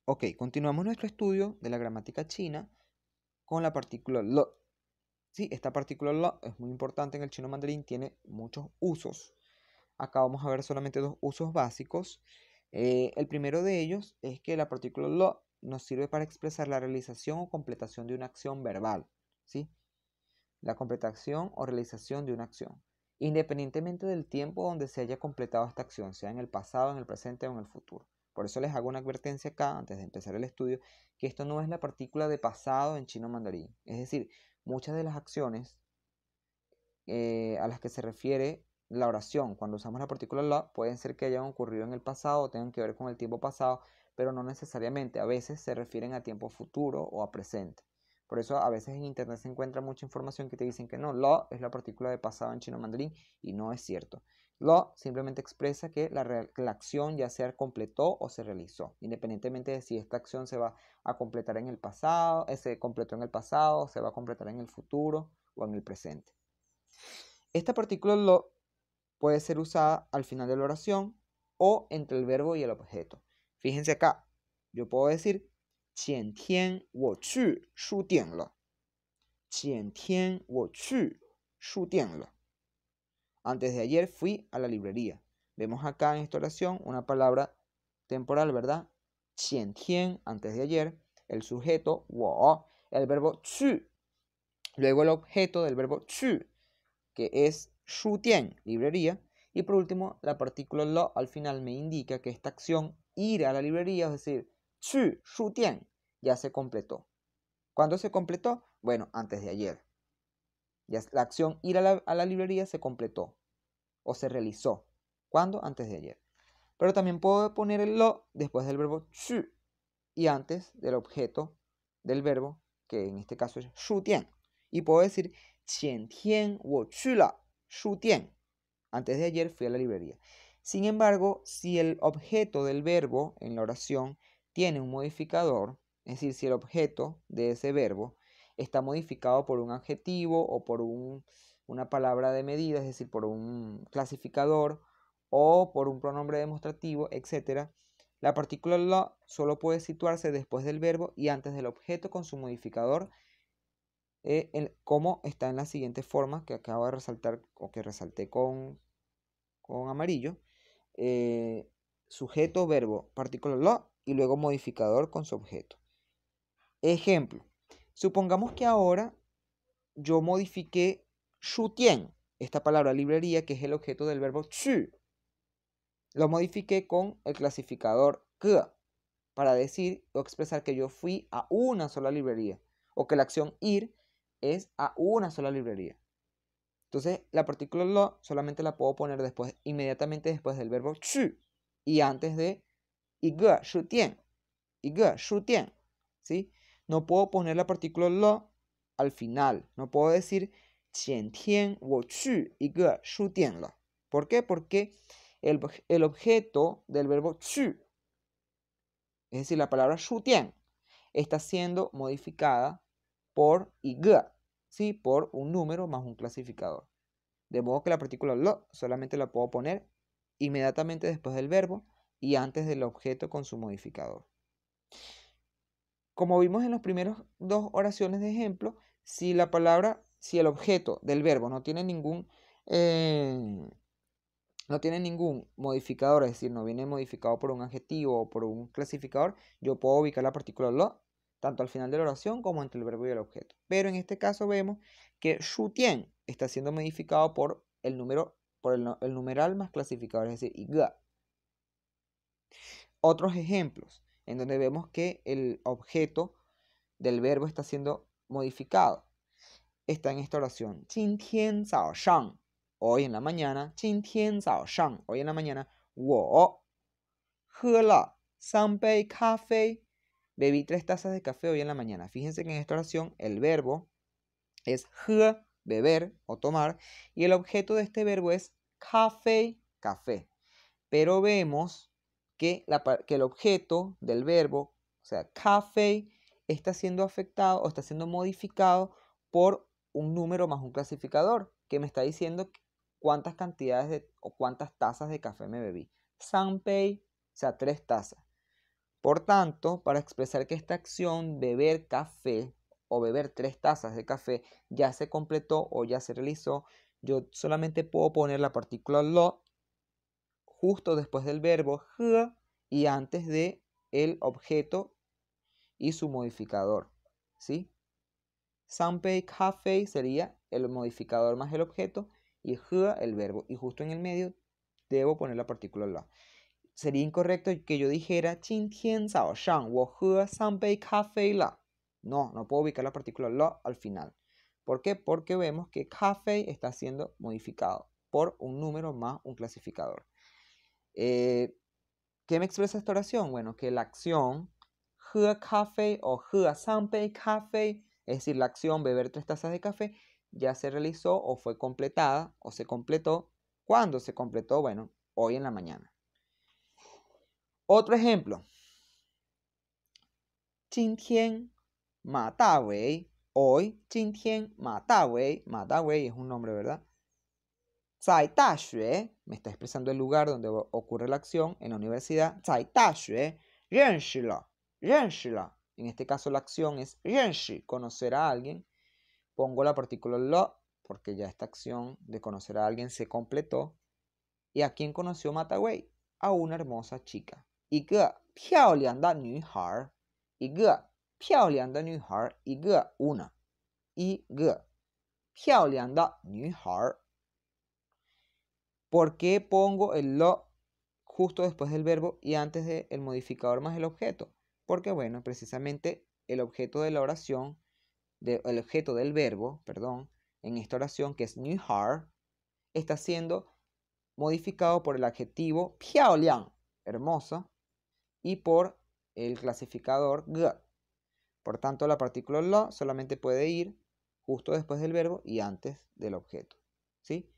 Ok, continuamos nuestro estudio de la gramática china con la partícula lo. Sí, esta partícula lo es muy importante en el chino mandarín, tiene muchos usos. Acá vamos a ver solamente dos usos básicos. El primero de ellos es que la partícula lo nos sirve para expresar la realización o completación de una acción verbal, ¿sí? La completación o realización de una acción, independientemente del tiempo donde se haya completado esta acción, sea en el pasado, en el presente o en el futuro. Por eso les hago una advertencia acá, antes de empezar el estudio, que esto no es la partícula de pasado en chino mandarín. Es decir, muchas de las acciones a las que se refiere la oración cuando usamos la partícula la pueden ser que hayan ocurrido en el pasado o tengan que ver con el tiempo pasado, pero no necesariamente. A veces se refieren a tiempo futuro o a presente. Por eso a veces en internet se encuentra mucha información que te dicen que no, lo es la partícula de pasado en chino mandarín y no es cierto. Lo simplemente expresa que la acción ya se completó o se realizó, independientemente de si esta acción se va a completar en el pasado, se completó en el pasado, se va a completar en el futuro o en el presente. Esta partícula lo puede ser usada al final de la oración o entre el verbo y el objeto. Fíjense acá, yo puedo decir, 前天我去书店了。前天我去书店了。Antes de ayer fui a la librería. Vemos acá en esta oración una palabra temporal, ¿verdad? 前天, antes de ayer, el sujeto, 我, el verbo 去, luego el objeto del verbo 去, que es 书店, librería, y por último, la partícula lo al final me indica que esta acción, ir a la librería, es decir, 去书店, ya se completó. ¿Cuándo se completó? Bueno, antes de ayer. Ya la acción ir a la librería se completó o se realizó. ¿Cuándo? Antes de ayer. Pero también puedo poner el lo después del verbo 去 y antes del objeto del verbo, que en este caso es 书店. Y puedo decir 前天我去了书店. Antes de ayer fui a la librería. Sin embargo, si el objeto del verbo en la oración tiene un modificador, es decir, si el objeto de ese verbo está modificado por un adjetivo o por una palabra de medida, es decir, por un clasificador o por un pronombre demostrativo, etc., la partícula la solo puede situarse después del verbo y antes del objeto con su modificador, como está en la siguiente forma que acabo de resaltar o que resalté con amarillo. Sujeto, verbo, partícula la y luego modificador con su objeto. Ejemplo, supongamos que ahora yo modifiqué 书店, esta palabra librería que es el objeto del verbo 去. Lo modifiqué con el clasificador 个 para decir o expresar que yo fui a una sola librería o que la acción ir es a una sola librería. Entonces, la partícula lo solamente la puedo poner después, inmediatamente después del verbo 去 y antes de 一个书店, 一个书店, ¿sí? No puedo poner la partícula lo al final. No puedo decir 前天我去一个书店了. ¿Por qué? Porque el objeto del verbo 去, es decir, la palabra 书店, está siendo modificada por 一个, ¿sí? Por un número más un clasificador. De modo que la partícula lo solamente la puedo poner inmediatamente después del verbo y antes del objeto con su modificador. Como vimos en las primeras dos oraciones de ejemplo, si el objeto del verbo no tiene ningún modificador, es decir, no viene modificado por un adjetivo o por un clasificador, yo puedo ubicar la partícula lo tanto al final de la oración como entre el verbo y el objeto. Pero en este caso vemos que 书店 está siendo modificado por el numeral más clasificador, es decir, 一个. Otros ejemplos en donde vemos que el objeto del verbo está siendo modificado. Está en esta oración. 今天早上, hoy en la mañana. 今天早上, hoy en la mañana. 我喝了3杯咖啡. Bebí 3 tazas de café hoy en la mañana. Fíjense que en esta oración el verbo es 喝, beber o tomar. Y el objeto de este verbo es 咖啡, café. Pero vemos que el objeto del verbo, o sea, 咖啡, está siendo afectado o está siendo modificado por un número más un clasificador que me está diciendo cuántas cantidades o cuántas tazas de café me bebí. 3杯, o sea, 3 tazas. Por tanto, para expresar que esta acción, beber café o beber 3 tazas de café, ya se completó o ya se realizó, yo solamente puedo poner la partícula lo justo después del verbo he y antes de el objeto y su modificador, ¿sí? Sanpei café sería el modificador más el objeto y he el verbo. Y justo en el medio debo poner la partícula la. Sería incorrecto que yo dijera 今天早上我喝3杯咖啡了. No, no puedo ubicar la partícula la al final. ¿Por qué? Porque vemos que café está siendo modificado por un número más un clasificador. ¿Qué me expresa esta oración? Bueno, que la acción 喝咖啡 o 喝3杯咖啡, es decir, la acción beber 3 tazas de café, ya se realizó o fue completada o se completó. ¿Cuándo se completó? Bueno, hoy en la mañana. Otro ejemplo. 今天马大为 hoy, 今天马大为 es un nombre, ¿verdad? 在大学 me está expresando el lugar donde ocurre la acción en la universidad. 在大学认识了 en este caso la acción es 认识 conocer a alguien. Pongo la partícula lo porque ya esta acción de conocer a alguien se completó. ¿Y a quién conoció Matawei? A una hermosa chica. 一个漂亮的女孩 一个漂亮的女孩 一个 una 一个漂亮的女孩 ¿Por qué pongo el lo justo después del verbo y antes del modificador más el objeto? Porque, bueno, precisamente el objeto de la oración, el objeto del verbo, perdón, en esta oración que es new heart, está siendo modificado por el adjetivo 漂亮, hermosa, y por el clasificador ge. Por tanto, la partícula lo solamente puede ir justo después del verbo y antes del objeto, ¿sí?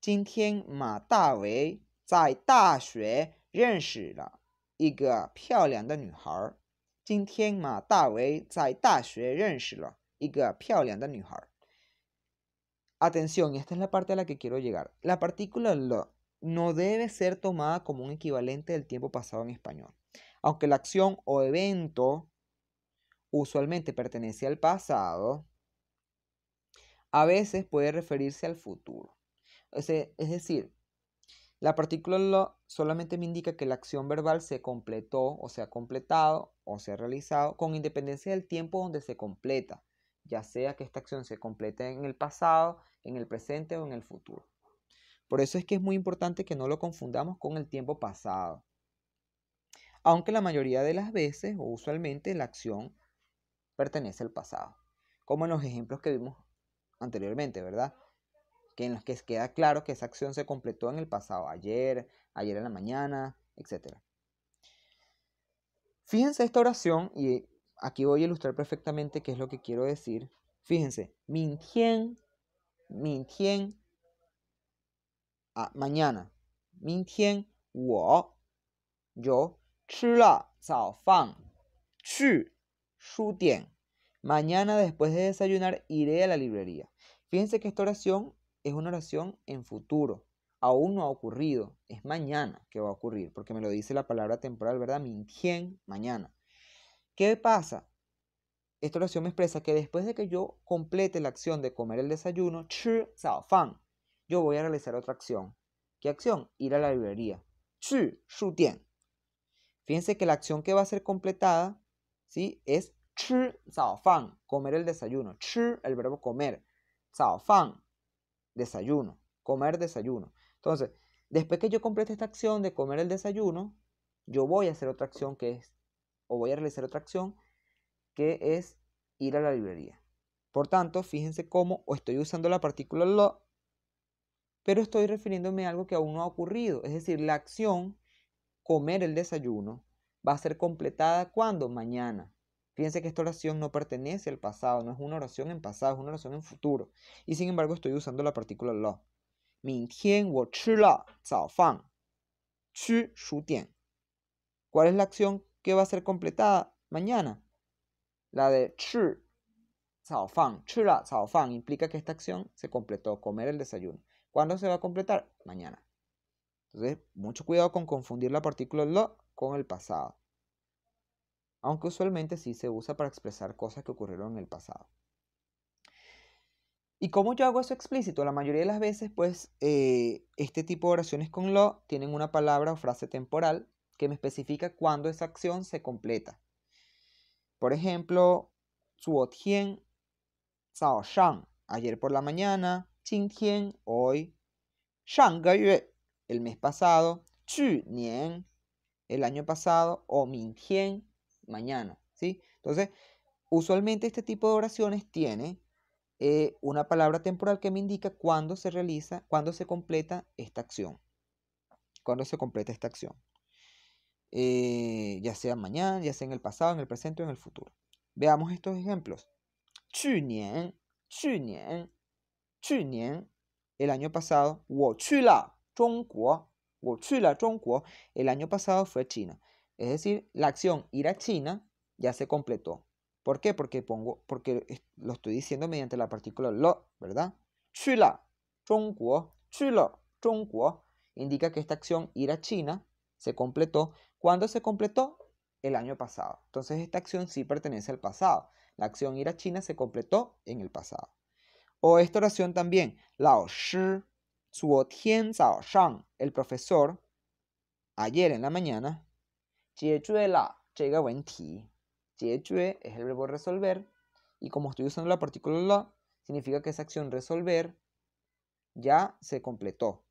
今天马大为在大学认识了一个漂亮的女孩。今天马大为在大学认识了一个漂亮的女孩。Atención, y esta es la parte a la que quiero llegar. La partícula lo no debe ser tomada como un equivalente del tiempo pasado en español. Aunque la acción o evento usualmente pertenece al pasado, a veces puede referirse al futuro. Es decir, la partícula lo solamente me indica que la acción verbal se completó o se ha completado o se ha realizado con independencia del tiempo donde se completa, ya sea que esta acción se complete en el pasado, en el presente o en el futuro. Por eso es que es muy importante que no lo confundamos con el tiempo pasado. Aunque la mayoría de las veces o usualmente la acción pertenece al pasado, como en los ejemplos que vimos anteriormente, ¿verdad? Que en los que queda claro que esa acción se completó en el pasado, ayer en la mañana, etc. Fíjense esta oración y aquí voy a ilustrar perfectamente qué es lo que quiero decir. Fíjense, 明天 mañana, 明天yo 吃了早饭去书店 mañana después de desayunar iré a la librería. Fíjense que esta oración es una oración en futuro. Aún no ha ocurrido. Es mañana que va a ocurrir. Porque me lo dice la palabra temporal, ¿verdad? 明天, mañana. ¿Qué pasa? Esta oración me expresa que después de que yo complete la acción de comer el desayuno, 吃早饭, yo voy a realizar otra acción. ¿Qué acción? Ir a la librería. 去书店. Fíjense que la acción que va a ser completada, ¿sí? Es 吃早饭, comer el desayuno. 吃, el verbo comer. 早饭, desayuno. Comer desayuno. Entonces, después que yo complete esta acción de comer el desayuno, yo voy a hacer otra acción que es, o voy a realizar otra acción que es ir a la librería. Por tanto, fíjense cómo estoy usando la partícula lo, pero estoy refiriéndome a algo que aún no ha ocurrido. Es decir, la acción comer el desayuno va a ser completada ¿cuándo? Mañana. Fíjense que esta oración no pertenece al pasado, no es una oración en pasado, es una oración en futuro. Y sin embargo estoy usando la partícula lo. 明天我吃了早饭去书店. ¿Cuál es la acción que va a ser completada mañana? La de 吃早饭, 吃了早饭 implica que esta acción se completó, comer el desayuno. ¿Cuándo se va a completar? Mañana. Entonces, mucho cuidado con confundir la partícula lo con el pasado. aunque usualmente sí se usa para expresar cosas que ocurrieron en el pasado. ¿Y cómo yo hago eso explícito? La mayoría de las veces, pues, este tipo de oraciones con lo tienen una palabra o frase temporal que me especifica cuándo esa acción se completa. Por ejemplo, 昨天早上, ayer por la mañana, 今天, hoy, 上个月, el mes pasado, 去年, el año pasado, o 明天, mañana, ¿sí? Entonces, usualmente este tipo de oraciones tiene una palabra temporal que me indica cuándo se realiza, cuándo se completa esta acción. Cuándo se completa esta acción. Ya sea mañana, ya sea en el pasado, en el presente o en el futuro. Veamos estos ejemplos. 去年, 去年, 去年, el año pasado, 我去了中国, 我去了中国, el año pasado fue China. Es decir, la acción ir a China ya se completó. ¿Por qué? Porque lo estoy diciendo mediante la partícula lo, ¿verdad? 去了中国, 去了中国, indica que esta acción ir a China se completó. ¿Cuándo se completó? El año pasado. Entonces esta acción sí pertenece al pasado. La acción ir a China se completó en el pasado. O esta oración también, 老师昨天早上, el profesor, ayer en la mañana, 解决了这个问题. 解决 es el verbo resolver, y como estoy usando la partícula la, significa que esa acción resolver ya se completó.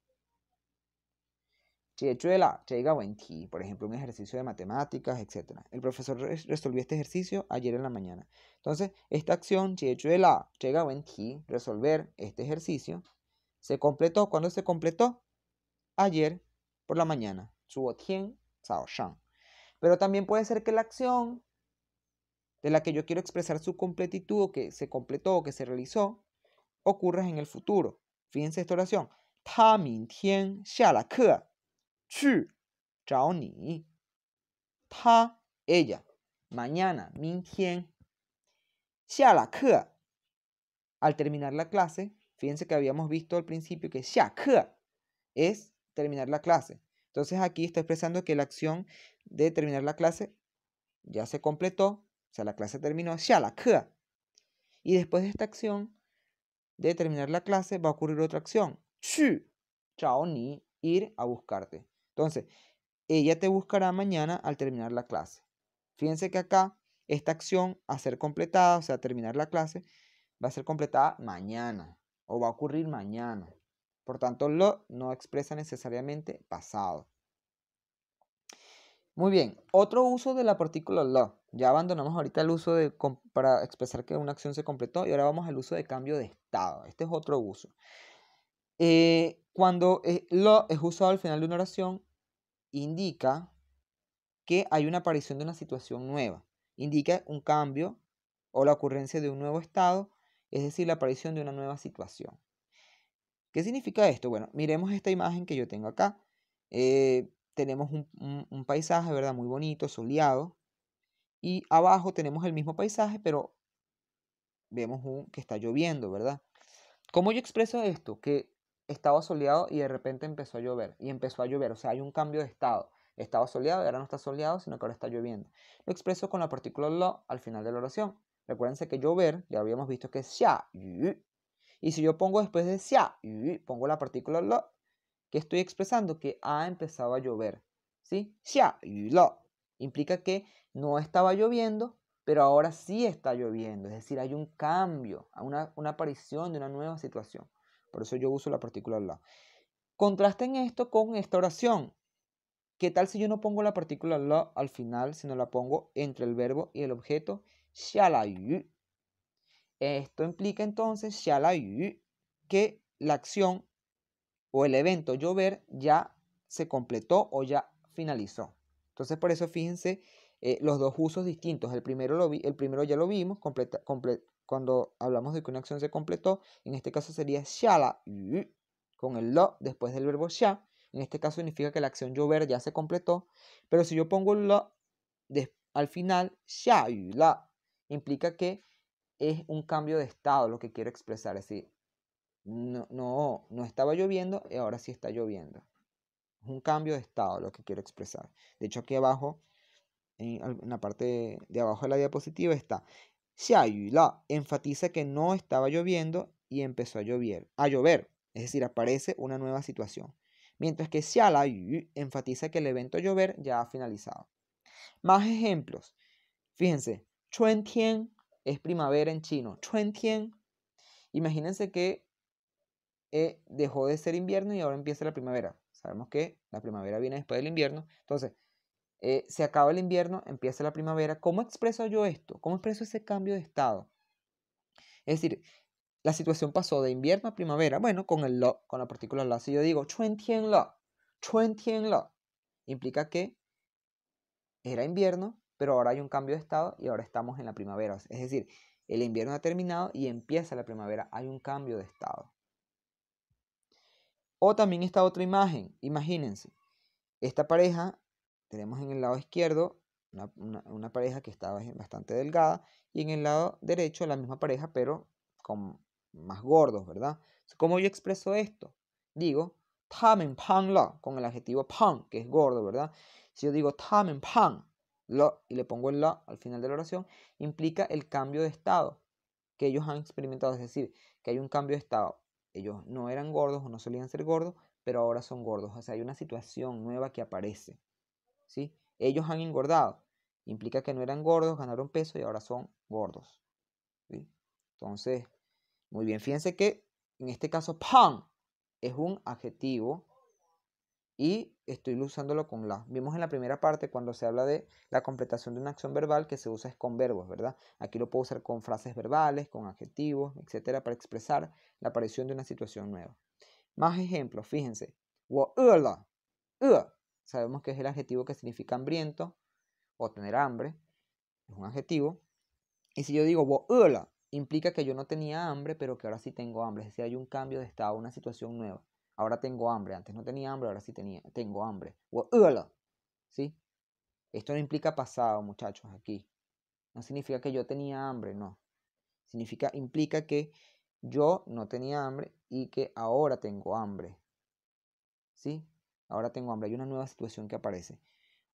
解决了这个问题, por ejemplo, un ejercicio de matemáticas, etc. El profesor resolvió este ejercicio ayer en la mañana. Entonces, esta acción, 解决了这个问题, resolver este ejercicio, se completó. ¿Cuándo se completó? Ayer por la mañana. 昨天早上. Pero también puede ser que la acción de la que yo quiero expresar su completitud, o que se completó o que se realizó, ocurra en el futuro. Fíjense esta oración. 他明天下了课去找你. 他, ella, mañana, 明天, 下了课, al terminar la clase. Fíjense que habíamos visto al principio que 下课 es terminar la clase. Entonces aquí está expresando que la acción de terminar la clase ya se completó, o sea, la clase terminó, 下了课. Y después de esta acción de terminar la clase va a ocurrir otra acción, 去找你, ir a buscarte. Entonces, ella te buscará mañana al terminar la clase. Fíjense que acá esta acción a ser completada, o sea, terminar la clase, va a ser completada mañana o va a ocurrir mañana. Por tanto, lo no expresa necesariamente pasado. Muy bien, otro uso de la partícula lo. Ya abandonamos ahorita el uso para expresar que una acción se completó y ahora vamos al uso de cambio de estado. Este es otro uso. Cuando lo es usado al final de una oración, indica que hay una aparición de una situación nueva. Indica un cambio o la ocurrencia de un nuevo estado, es decir, la aparición de una nueva situación. ¿Qué significa esto? Bueno, miremos esta imagen que yo tengo acá. Tenemos un paisaje, ¿verdad? Muy bonito, soleado. Y abajo tenemos el mismo paisaje, pero vemos que está lloviendo, ¿verdad? ¿Cómo yo expreso esto? Que estaba soleado y de repente empezó a llover. Y empezó a llover, o sea, hay un cambio de estado. Estaba soleado y ahora no está soleado, sino que ahora está lloviendo. Lo expreso con la partícula lo al final de la oración. Recuérdense que llover, ya habíamos visto que es 下雨. Y si yo pongo después de 下雨, pongo la partícula lo, que estoy expresando que ha empezado a llover. ¿Sí? 下雨了 implica que no estaba lloviendo, pero ahora sí está lloviendo. Es decir, hay un cambio, una aparición de una nueva situación. Por eso yo uso la partícula la. Contrasten esto con esta oración. ¿Qué tal si yo no pongo la partícula la al final, sino la pongo entre el verbo y el objeto 下了雨? Esto implica entonces 下了雨, que la acción o el evento llover ya se completó o ya finalizó. Entonces por eso fíjense los dos usos distintos. El primero ya lo vimos cuando hablamos de que una acción se completó. En este caso sería 下了雨 con el lo después del verbo 下. En este caso significa que la acción llover ya se completó. Pero si yo pongo el lo al final, 下雨了 implica que es un cambio de estado lo que quiero expresar. Es decir, no estaba lloviendo y ahora sí está lloviendo. Es un cambio de estado lo que quiero expresar. De hecho, aquí abajo en la parte de abajo de la diapositiva está 下雨了, enfatiza que no estaba lloviendo y empezó a llover, es decir, aparece una nueva situación. Mientras que 下了雨 enfatiza que el evento llover ya ha finalizado. Más ejemplos. Fíjense, 春天 es primavera en chino. 春天. Imagínense que dejó de ser invierno y ahora empieza la primavera. Sabemos que la primavera viene después del invierno. Entonces, se acaba el invierno, empieza la primavera. ¿Cómo expreso yo esto? ¿Cómo expreso ese cambio de estado? Es decir, la situación pasó de invierno a primavera. Bueno, con el lo, con la partícula la. Si yo digo 春天了, 春天了, implica que era invierno, pero ahora hay un cambio de estado y ahora estamos en la primavera. Es decir, el invierno ha terminado y empieza la primavera. Hay un cambio de estado. O también esta otra imagen. Imagínense, esta pareja, tenemos en el lado izquierdo una pareja que está bastante delgada y en el lado derecho la misma pareja, pero con más gordos, ¿verdad? ¿Cómo yo expreso esto? Digo, 他们胖了, con el adjetivo 胖, que es gordo, ¿verdad? Si yo digo 他们胖了 y le pongo el la al final de la oración, implica el cambio de estado que ellos han experimentado, es decir, que hay un cambio de estado. Ellos no eran gordos o no solían ser gordos, pero ahora son gordos. O sea, hay una situación nueva que aparece, ¿sí? Ellos han engordado. Implica que no eran gordos, ganaron peso y ahora son gordos, ¿sí? Entonces, muy bien. Fíjense que en este caso, pan es un adjetivo y estoy usándolo con la. Vimos en la primera parte cuando se habla de la completación de una acción verbal que se usa es con verbos, ¿verdad? Aquí lo puedo usar con frases verbales, con adjetivos, etcétera, para expresar la aparición de una situación nueva. Más ejemplos, fíjense. 我饿了, sabemos que es el adjetivo que significa hambriento o tener hambre, es un adjetivo. Y si yo digo 我饿了, implica que yo no tenía hambre, pero que ahora sí tengo hambre, es decir, hay un cambio de estado, una situación nueva. Ahora tengo hambre, antes no tenía hambre, ahora sí tengo hambre. 我饿了, ¿sí? Esto no implica pasado, muchachos, aquí. No significa que yo tenía hambre, no. Implica que yo no tenía hambre y que ahora tengo hambre. ¿Sí? Ahora tengo hambre, hay una nueva situación que aparece.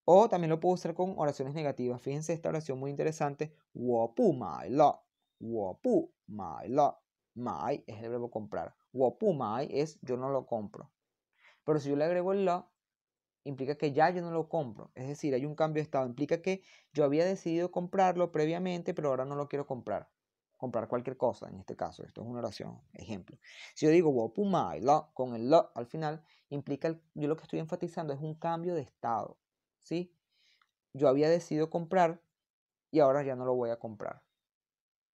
O también lo puedo usar con oraciones negativas. Fíjense esta oración muy interesante. 我不买了, 我不买了. 买 es el verbo comprar. 我不买 es yo no lo compro. Pero si yo le agrego el la, implica que ya yo no lo compro. Es decir, hay un cambio de estado. Implica que yo había decidido comprarlo previamente, pero ahora no lo quiero comprar. Comprar cualquier cosa, en este caso. Esto es una oración, ejemplo. Si yo digo 我不买了 con el la al final, implica, yo lo que estoy enfatizando es un cambio de estado. ¿Sí? Yo había decidido comprar y ahora ya no lo voy a comprar.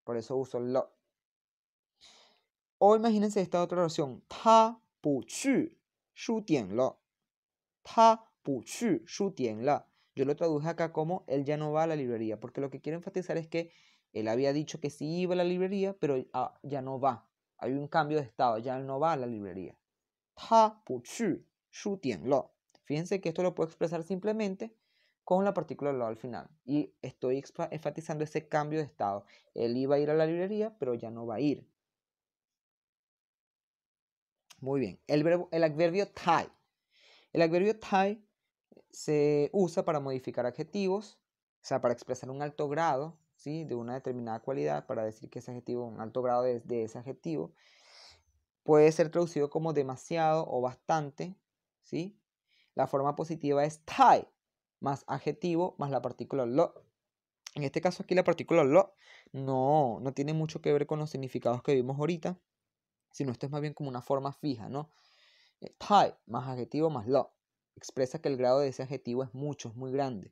Por eso uso el lo. O imagínense esta otra oración. 他不去书店了. 他不去书店了. Yo lo traduje acá como él ya no va a la librería, porque lo que quiero enfatizar es que él había dicho que sí iba a la librería, pero ya no va. Hay un cambio de estado, ya él no va a la librería. 他不去书店了. Fíjense que esto lo puedo expresar simplemente con la partícula lo al final. Y estoy enfatizando ese cambio de estado. Él iba a ir a la librería, pero ya no va a ir. Muy bien. El adverbio tai. El adverbio tai se usa para modificar adjetivos, o sea, para expresar un alto grado, ¿sí? De una determinada cualidad, para decir que ese adjetivo, un alto grado de ese adjetivo. Puede ser traducido como demasiado o bastante, ¿sí? La forma positiva es tai, más adjetivo, más la partícula lo. En este caso aquí la partícula lo no tiene mucho que ver con los significados que vimos ahorita, sino esto es más bien como una forma fija, ¿no? Tai más adjetivo más lo. Expresa que el grado de ese adjetivo es mucho, es muy grande.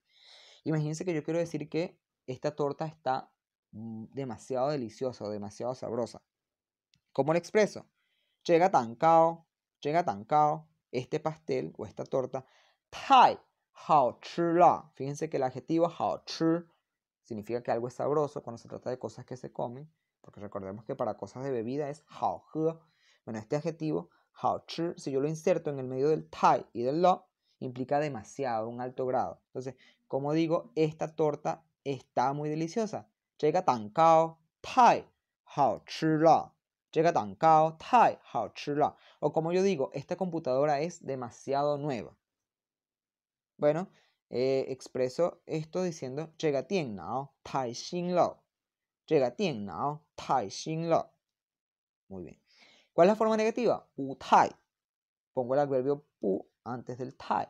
Imagínense que yo quiero decir que esta torta está demasiado deliciosa o demasiado sabrosa. ¿Cómo lo expreso? 这个蛋糕, 这个蛋糕, este pastel o esta torta, 太好吃了. Fíjense que el adjetivo 好吃 significa que algo es sabroso cuando se trata de cosas que se comen, porque recordemos que para cosas de bebida es 好喝. Bueno, este adjetivo 好吃, si yo lo inserto en el medio del 太 y del lo, implica demasiado, un alto grado. Entonces, como digo, esta torta está muy deliciosa. 这个蛋糕太好吃了. 这个蛋糕太好吃了. O como yo digo, esta computadora es demasiado nueva. Bueno, expreso esto diciendo 这个电脑太新了. 这个电脑太新了. Muy bien. ¿Cuál es la forma negativa? 不太. Pongo el adverbio 不 antes del 太.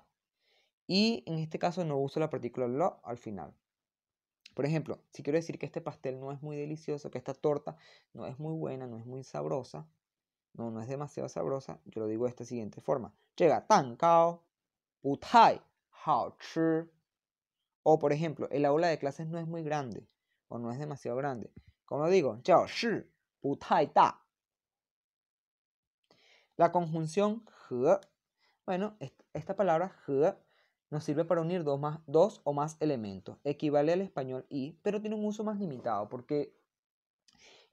Y en este caso no uso la partícula lo al final. Por ejemplo, si quiero decir que este pastel no es muy delicioso, que esta torta no es muy buena, no es muy sabrosa, no es demasiado sabrosa, yo lo digo de esta siguiente forma. 这个蛋糕不太好吃. O por ejemplo, el aula de clases no es muy grande o no es demasiado grande. ¿Cómo lo digo? 教室不太大. La conjunción 和. Bueno, esta palabra 和 nos sirve para unir dos o más elementos. Equivale al español y, pero tiene un uso más limitado porque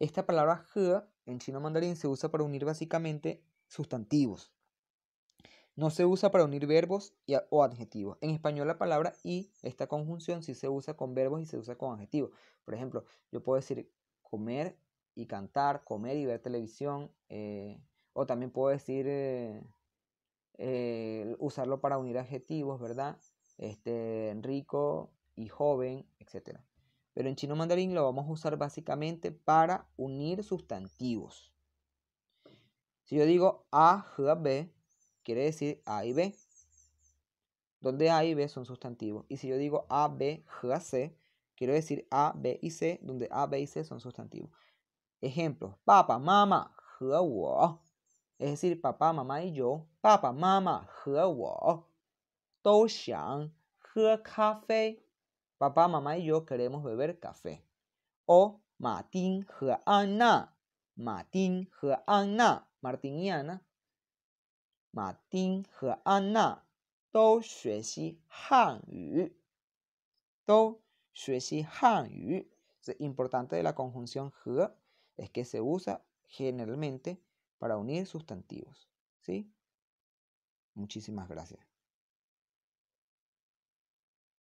esta palabra 和 en chino mandarín se usa para unir básicamente sustantivos. No se usa para unir verbos o adjetivos. En español la palabra y, esta conjunción, sí se usa con verbos y se usa con adjetivos. Por ejemplo, yo puedo decir comer y cantar, comer y ver televisión. O también puedo decir, usarlo para unir adjetivos, ¿verdad? Rico y joven, etc. Pero en chino mandarín lo vamos a usar básicamente para unir sustantivos. Si yo digo A, G, B, quiere decir A y B, donde A y B son sustantivos. Y si yo digo A, B, G, C, quiero decir A, B y C, donde A, B y C son sustantivos. Ejemplos: papá, mamá, 和我. Es decir, papá, mamá y yo. Papá, mamá, 和我都想喝咖啡. Papá, mamá y yo queremos beber café. O Martín 和安娜. Martín 和安娜. Martín y Ana. Martín 和安娜都学习汉语. 都学习汉语. Lo importante de la conjunción 和 es que se usa generalmente para unir sustantivos. ¿Sí? Muchísimas gracias.